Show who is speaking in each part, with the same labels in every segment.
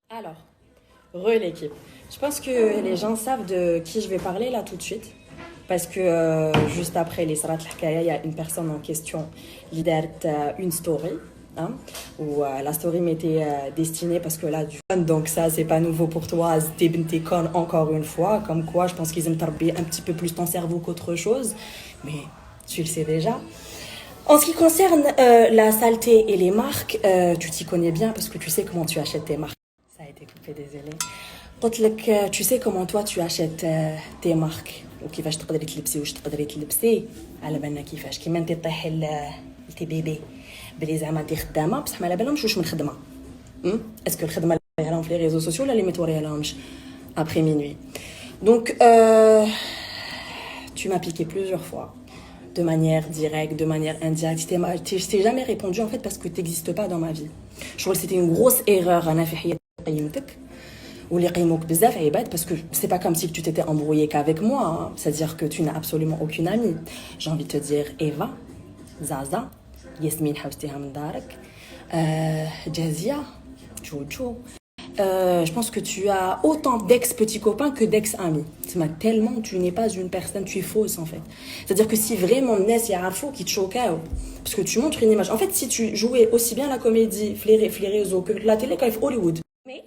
Speaker 1: Alors, l'équipe. Je pense que les gens savent de qui je vais parler là tout de suite. Parce que juste après les Sarat Al-Hkaya, il y a une personne en question qui a une story. Hein, où la story m'était destinée parce que là, du fun, donc ça, c'est pas nouveau pour toi. T'es con encore une fois. Comme quoi, je pense qu'ils aiment tarber un petit peu plus ton cerveau qu'autre chose. Mais tu le sais déjà. En ce qui concerne la saleté et les marques, tu t'y connais bien parce que tu sais comment tu achètes tes marques. Ça a été coupé, désolé. قلت لك tu sais comment toi tu achètes tes marques وكيفاش تقدري تلبسي واش تقدري تلبسي على بالنا كيفاش كيما انت طيحي لتي بيبي بلي زعما انت خدامه بصح ما على بالهمش واش من خدمه اسكو الخدمه اللي راهم في لي ريزو سوسيو ولا اللي متوريها لهمش après minuit donc tu m'as piqué plusieurs fois de manière directe, de manière indirecte. Je t'ai jamais répondu en fait parce que tu n'existes pas dans ma vie. Je trouve que c'était une grosse erreur أنا في حياتي قيمتك واللي قيموك بزاف عباد parce que c'est pas comme si tu t'étais embrouillé qu'avec moi, hein. C'est-à-dire que tu n'as absolument aucune amie. J'ai envie de te dire Eva, Zaza, Yasmine حوستيها من دارك, Jazia, Jojo. Je pense que tu as autant d'ex-petits copains que d'ex-amis. Tellement tu n'es pas une personne, tu es fausse en fait. C'est-à-dire que si vraiment Nes Yarafo qui te choque, parce que tu montres une image. En fait, si tu jouais aussi bien la comédie, les réseaux que la télé, quand Hollywood. Mais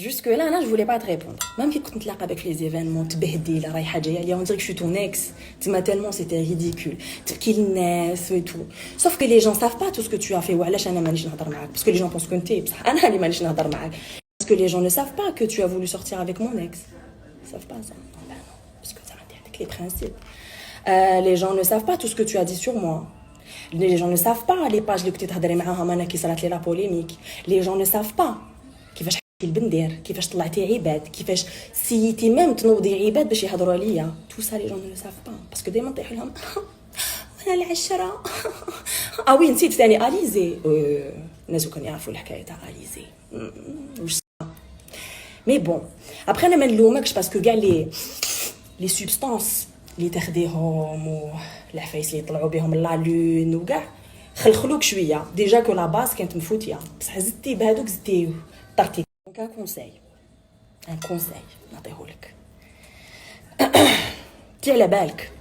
Speaker 1: jusque-là, là, je voulais pas te répondre. Même quand tu te l'as avec les événements, tu behdi, la raïha on dirait que je suis ton ex. Tellement c'était ridicule. Qu'il naisse et tout. Sauf que les gens savent pas tout ce que tu as fait. Parce que les gens pensent que tu es. Parce que les gens ne savent pas que tu as voulu sortir avec mon ex. Ils ne savent pas ça. Ben non, parce que ça m'intéresse avec les principes. Les gens ne savent pas tout ce que tu as dit sur moi. Les gens ne savent pas les pages que tu as dit qui sont la polémique. Les gens ne savent pas. كيفاش حكيتي البندير كيفاش طلعتي عباد كيفاش سيتي ميم تنوضي عباد باش يهضروا عليا tout ça les gens ne le savent pas parce que دائما طيح لهم انا العشره وي نسيت ثاني اليزي الناس كانوا يعرفوا الحكايه تاع اليزي واش Mais bon, après انا ما نلومكش باسكو كاع لي سوبستانس اللي تاخديهم والعفايس اللي يطلعوا بهم لا لون وكاع خلخلوك شويه ديجا كو لا باس كانت مفوتيه بصح زدتي بهذوك زدتي طرتي دونك ان كونساي نعطيهولك تي على بالك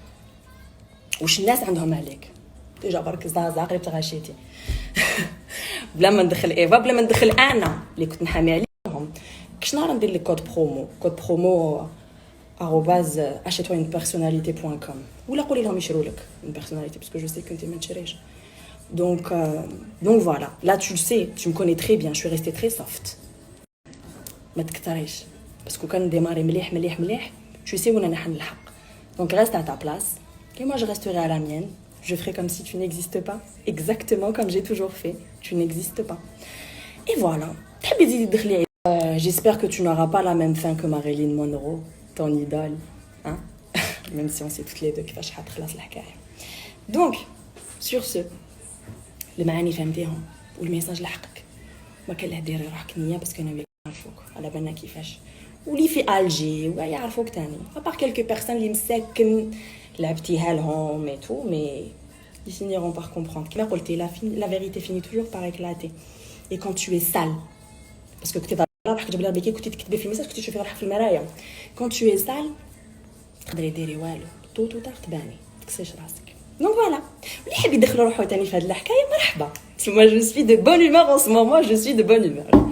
Speaker 1: واش الناس عندهم عليك ديجا برك زازا قريب تغاشيتي بلا ما ندخل ايفا بلا ما ندخل انا اللي كنت نحامي عليهم كش نهار ندير لك كود برومو @achète-toi-une-personnalité.com ولا قولي لهم يشروا لك une personnalité parce que je sais que tu ما تشريش donc voilà là tu le sais tu me connais très bien je suis restée très soft ما تكثريش parce que كان ديماري مليح tu sais وين انا حن الحق donc reste à ta place et moi je resterai à la mienne je ferai comme si tu n'existes pas exactement comme j'ai toujours fait tu n'existes pas et voilà تحبي تزيدي تدخلي j'espère que tu n'auras pas la même fin que Marilyn Monroe ton idole hein même si on sait toutes les deux كيفاش حتخلص الحكايه donc sur ce المعاني فهمتيهم والميساج لحقك ما كان له ديري روحك نيه باسكو انا يعرفوك على بالنا كيفاش ولي في الجي ويعرفوك تاني ابار كلكو بيرسون اللي مساكن لعبتيها لهم et tout mais ils finiront par comprendre كما قلتي la vérité finit toujours par éclater et quand tu es sale parce que كنتي روحك جبلها بكي كنتي تكتبي في ميساج كنتي تشوفي روحك في المرايه quand tu es sale تقدري ديري والو تو تباني تكسيش راسك donc voilà اللي يحب يدخل روحو تاني في هذه الحكايه مرحبا moi je suis de bonne humeur en ce moment je suis de bonne humeur